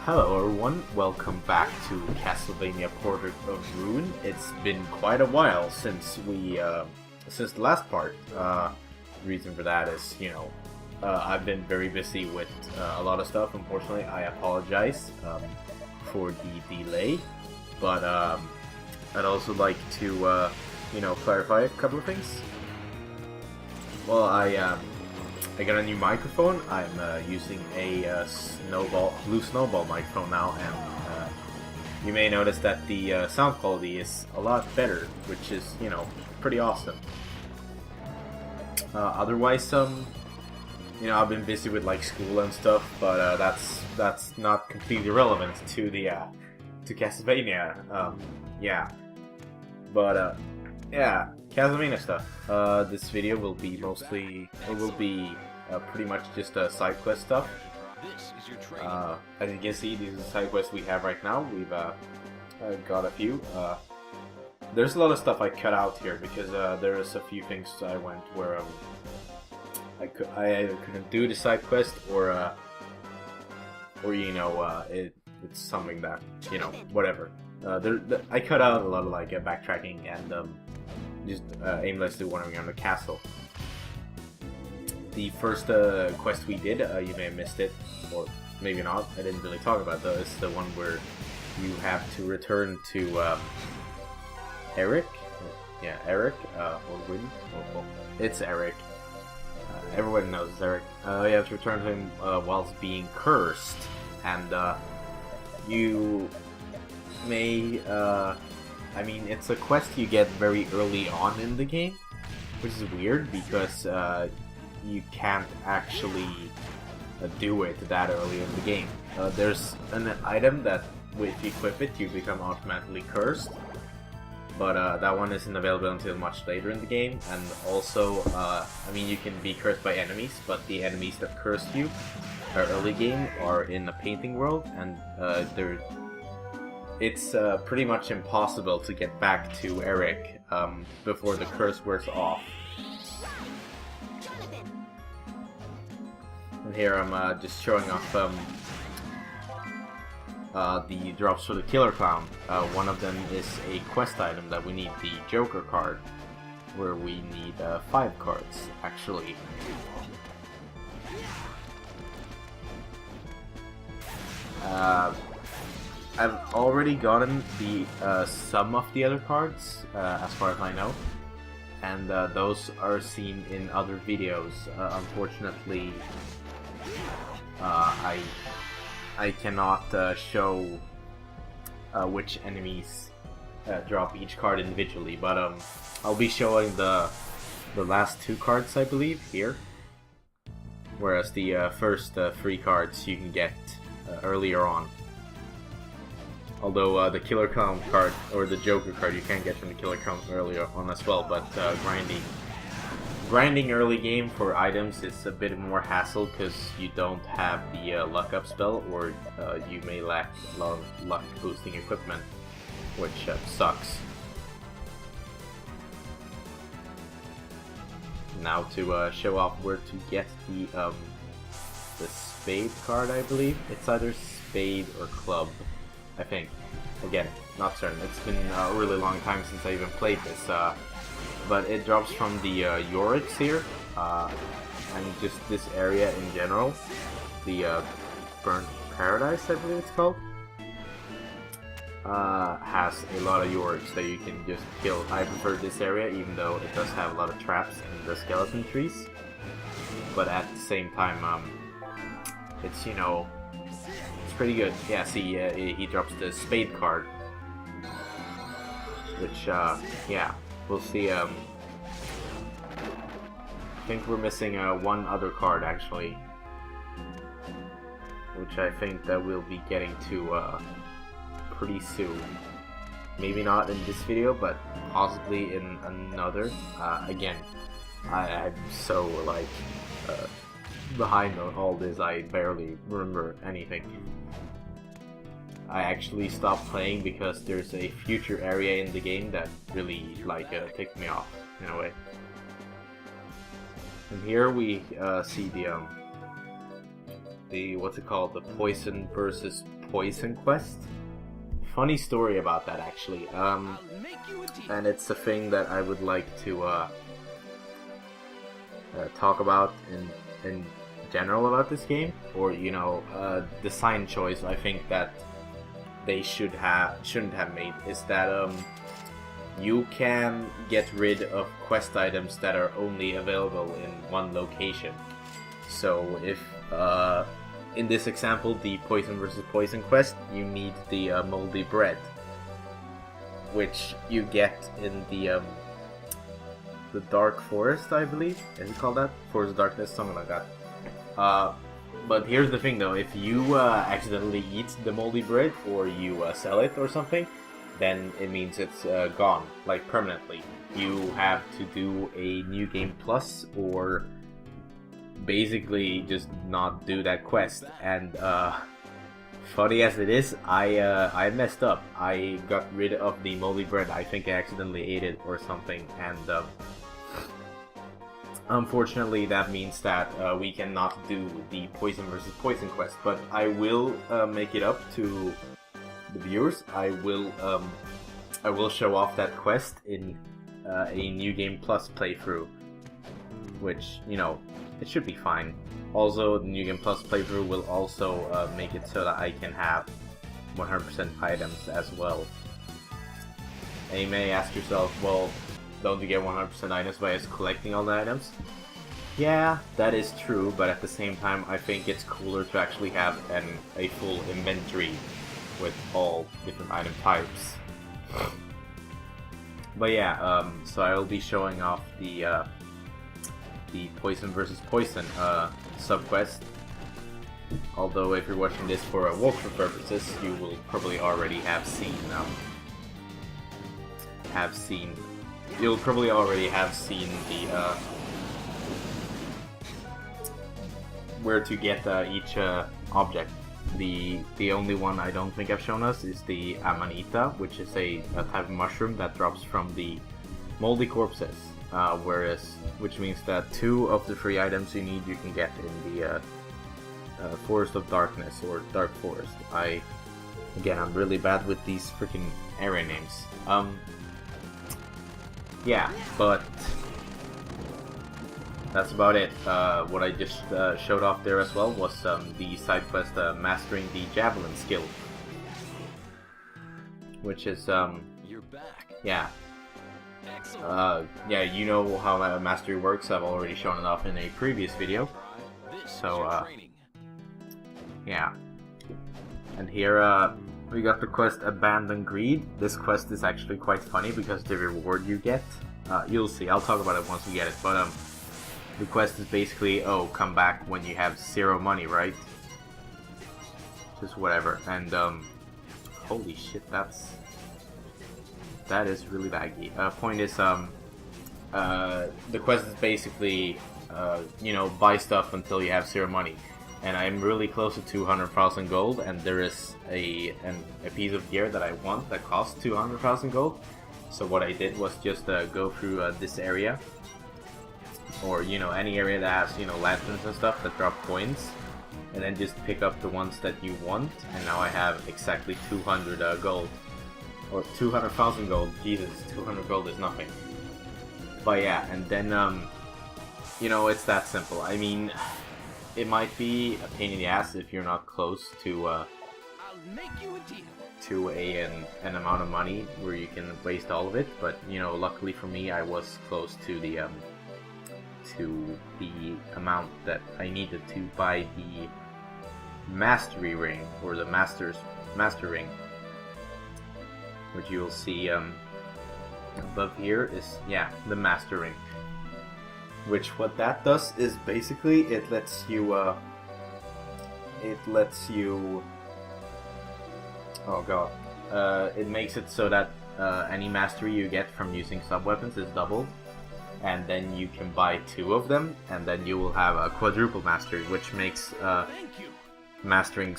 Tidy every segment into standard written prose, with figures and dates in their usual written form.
Hello everyone, welcome back to Castlevania Portrait of Ruin. It's been quite a while since since the last part. The reason for that is, I've been very busy with a lot of stuff. Unfortunately, I apologize for the delay, but I'd also like to, clarify a couple of things. Well, I got a new microphone. I'm using a blue snowball microphone now, and you may notice that the sound quality is a lot better, which is, pretty awesome. Otherwise, I've been busy with like school and stuff, but that's not completely relevant to the to Castlevania. Castlevania stuff. This video will be pretty much just side quest stuff. As you can see, these are the side quests we have right now. We've got a few. There's a lot of stuff I cut out here because there's a few things I went where I either couldn't do the side quest or it's something that whatever. I cut out a lot of like backtracking and just aimlessly wandering around the castle. The first quest we did, you may have missed it, or maybe not, I didn't really talk about though. It's the one where you have to return to Eric? Yeah, Eric, or Win? Well, it's Eric. Everyone knows it's Eric. You have to return to him whilst being cursed, and you may, it's a quest you get very early on in the game, which is weird because you can't actually do it that early in the game. There's an item that if you equip it, you become automatically cursed, but that one isn't available until much later in the game. And also, you can be cursed by enemies, but the enemies that curse you early game are in a painting world, and it's pretty much impossible to get back to Eric before the curse wears off. And here I'm just showing off the drops for the Killer Clown. One of them is a quest item that we need the Joker card, where we need 5 cards, actually. I've already gotten the some of the other cards, as far as I know, and those are seen in other videos. Unfortunately, I cannot show which enemies drop each card individually, but I'll be showing the last 2 cards, I believe, here, whereas the first 3 cards you can get earlier on. Although the Killer Clown card, or the Joker card, you can get from the Killer Clown earlier on as well, but grinding early game for items is a bit more hassle because you don't have the luck up spell, or you may lack a lot of luck boosting equipment, which sucks. Now to show off where to get the Spade card, I believe. It's either Spade or Club, I think. Again, not certain. It's been a really long time since I even played this. But it drops from the Yoriks here, and just this area in general. The Burnt Paradise, I believe it's called, has a lot of Yoriks that you can just kill. I prefer this area, even though it does have a lot of traps in the skeleton trees. But at the same time, it's it's pretty good. Yeah, see, he drops the Spade card, which we'll see. I think we're missing one other card actually, which I think that we'll be getting to pretty soon. Maybe not in this video, but possibly in another. Again, I'm so behind on all this, I barely remember anything. I actually stopped playing because there's a future area in the game that really ticked me off in a way. And here we see the what's it called, the poison versus poison quest. Funny story about that actually. And it's a thing that I would like to talk about in general about this game, or you know, design choice I think that they shouldn't have made is that you can get rid of quest items that are only available in one location. So if in this example, the poison versus poison quest, you need the moldy bread, which you get in the dark forest, I believe. Is it called that? Forest of Darkness, something like that. But here's the thing though, if you accidentally eat the moldy bread or you sell it or something, then it means it's gone, like permanently. You have to do a new game plus or basically just not do that quest. And funny as it is, I messed up. I got rid of the moldy bread. I think I accidentally ate it or something, and unfortunately that means that we cannot do the poison versus poison quest. But I will make it up to the viewers. I will show off that quest in a new game plus playthrough, which, you know, it should be fine. Also, the New Game Plus playthrough will also make it so that I can have 100% items as well. And you may ask yourself, well, don't you get 100% items by just collecting all the items? Yeah, that is true, but at the same time, I think it's cooler to actually have a full inventory with all different item types. But yeah, so I will be showing off the poison versus poison subquest. Although if you're watching this for walkthrough purposes, you will probably already have seen you'll probably already have seen the where to get each object. The only one I don't think I've shown us is the Amanita, which is a type of mushroom that drops from the moldy corpses. Which means that 2 of the 3 items you need you can get in the Forest of Darkness or Dark Forest. I'm really bad with these freaking area names. Yeah, but that's about it. What I just showed off there as well was the side quest mastering the javelin skill, which is You're back. yeah. Yeah, you know how mastery works. I've already shown it off in a previous video. So, yeah. And here, we got the quest Abandon Greed. This quest is actually quite funny because the reward you get, you'll see, I'll talk about it once we get it, but, the quest is basically, oh, come back when you have 0 money, right? Just whatever. And, holy shit, that is really laggy. Point is, the quest is basically, you know, buy stuff until you have 0 money. And I'm really close to 200,000 gold, and there is a piece of gear that I want that costs 200,000 gold. So what I did was just go through this area, or, you know, any area that has, you know, lanterns and stuff that drop coins, and then just pick up the ones that you want, and now I have exactly 200 gold. Or 200,000 gold. Jesus, 200 gold is nothing. But yeah, and then, you know, it's that simple. I mean, it might be a pain in the ass if you're not close to, I'll make you a deal. To an amount of money where you can waste all of it. But, you know, luckily for me, I was close to the amount that I needed to buy the mastery ring, or the master ring, which you will see above here is, yeah, the master ring. Which what that does is basically it lets you oh god, it makes it so that any mastery you get from using sub-weapons is doubled, and then you can buy 2 of them, and then you will have a quadruple mastery, which makes mastering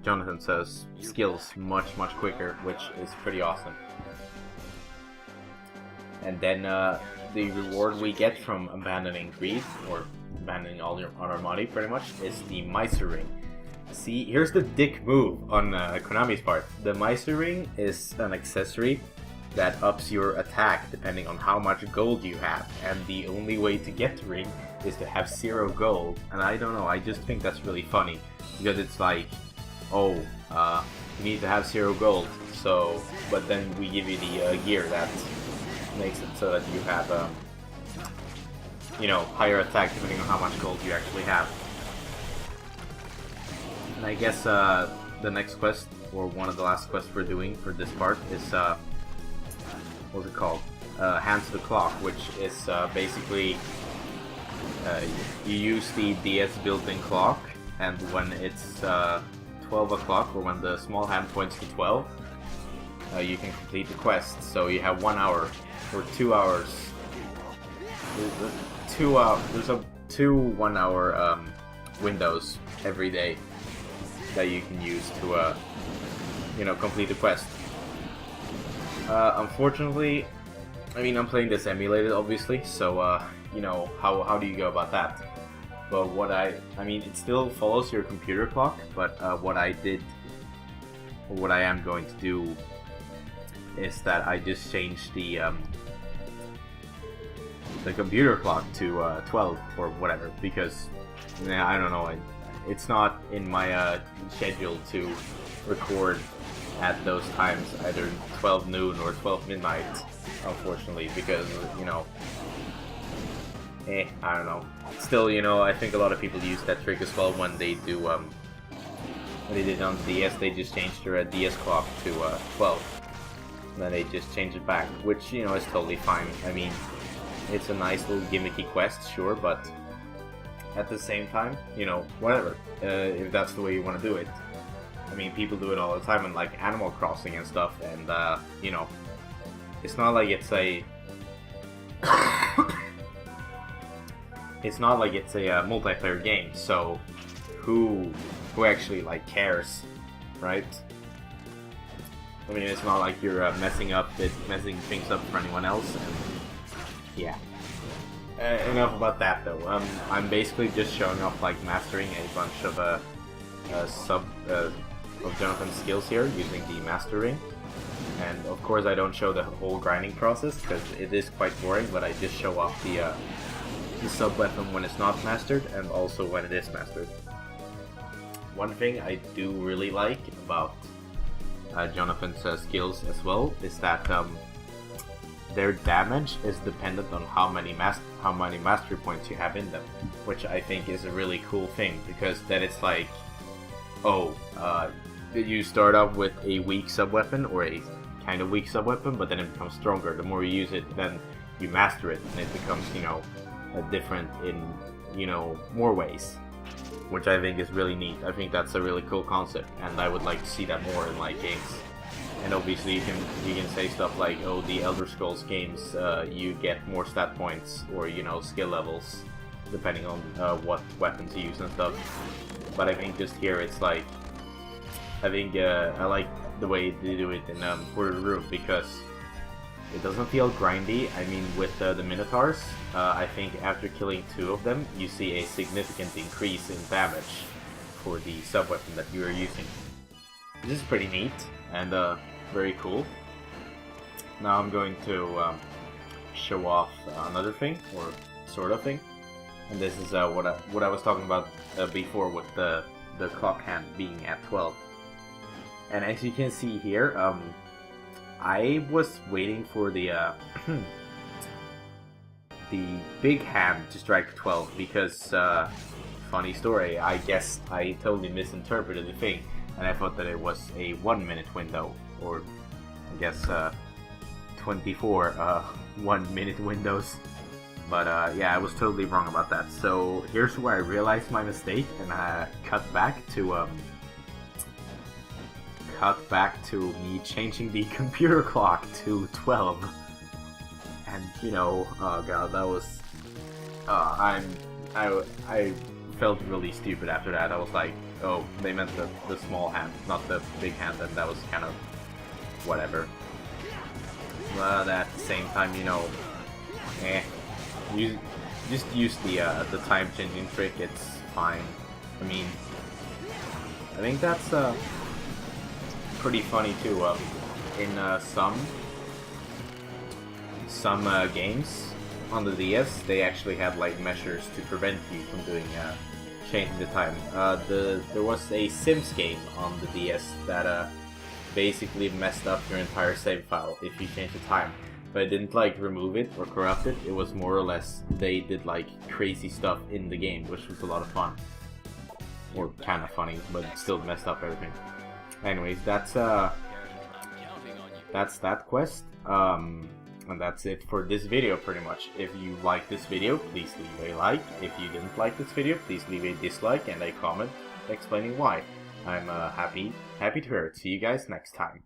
Jonathan says skills much quicker, which is pretty awesome. And then the reward we get from abandoning greed, or spending all on our money pretty much, is the Miser Ring. See, here's the dick move on Konami's part. The Miser Ring is an accessory that ups your attack depending on how much gold you have, and the only way to get the ring is to have 0 gold. And I don't know, I just think that's really funny, because it's like, oh, you need to have 0 gold, so, but then we give you the gear that makes it so that you have, you know, higher attack depending on how much gold you actually have. And I guess the next quest, or one of the last quests we're doing for this part, is what's it called? Hands to the Clock, which is basically you use the DS built-in clock, and when it's 12 o'clock, or when the small hand points to 12, you can complete the quest. So you have 1 hour or 2 hours. There's a 2 1-hour windows every day that you can use to you know, complete the quest. Unfortunately, I mean, I'm playing this emulated, obviously, so you know, how do you go about that? But what I mean, it still follows your computer clock, but what I did, or what I am going to do, is that I just changed the computer clock to 12 or whatever, because I don't know, it's not in my schedule to record at those times, either 12 noon or 12 midnight, unfortunately, because, you know, I don't know. Still, you know, I think a lot of people use that trick as well when they do, when they did on DS, they just changed their DS clock to 12. And then they just change it back, which, you know, is totally fine. I mean, it's a nice little gimmicky quest, sure, but at the same time, you know, whatever, if that's the way you want to do it. I mean, people do it all the time in, like, Animal Crossing and stuff, and, you know, it's not like it's a... it's not like it's a multiplayer game, so who actually, like, cares, right? I mean, it's not like you're messing things up for anyone else, and yeah. Enough about that, though. I'm basically just showing off, like, mastering a bunch of of Jonathan's skills here using the Master Ring. And of course I don't show the whole grinding process because it is quite boring, but I just show off the sub-weapon when it's not mastered and also when it is mastered. One thing I do really like about Jonathan's skills as well is that their damage is dependent on how many mastery points you have in them, which I think is a really cool thing, because then it's like, oh, you start off with a weak sub-weapon or a kind of weak sub-weapon, but then it becomes stronger. The more you use it, then you master it, and it becomes, you know, different in, you know, more ways, which I think is really neat. I think that's a really cool concept, and I would like to see that more in, like, games. And obviously you can say stuff like, oh, the Elder Scrolls games, you get more stat points or, you know, skill levels depending on what weapons you use and stuff. But I think just here it's like, I think I like the way they do it in Portal Room, because it doesn't feel grindy. I mean, with the Minotaurs, I think after killing 2 of them, you see a significant increase in damage for the sub-weapon that you are using. This is pretty neat and very cool. Now I'm going to show off another thing, or sort of thing, and this is what I was talking about before with the clock hand being at 12. And as you can see here, I was waiting for the the big hand to strike 12 because, funny story, I guess I totally misinterpreted the thing, and I thought that it was a 1-minute window, or I guess 24 1-minute windows. But yeah, I was totally wrong about that. So here's where I realized my mistake, and I cut back to me changing the computer clock to 12. And you know, oh god, that was I felt really stupid after that. I was like, oh, they meant the small hand, not the big hand, and that was kind of whatever. But at the same time, you know, just use the time changing trick. It's fine. I mean, I think that's pretty funny too. In some games on the DS, they actually had like measures to prevent you from doing changing the time. There was a Sims game on the DS that basically messed up your entire save file if you change the time. But it didn't like remove it or corrupt it. It was more or less they did like crazy stuff in the game, which was a lot of fun. Or kind of funny, but still messed up everything. Anyways, that's that quest. And that's it for this video pretty much. If you like this video, please leave a like. If you didn't like this video, please leave a dislike and a comment explaining why. I'm happy to hear it. See you guys next time.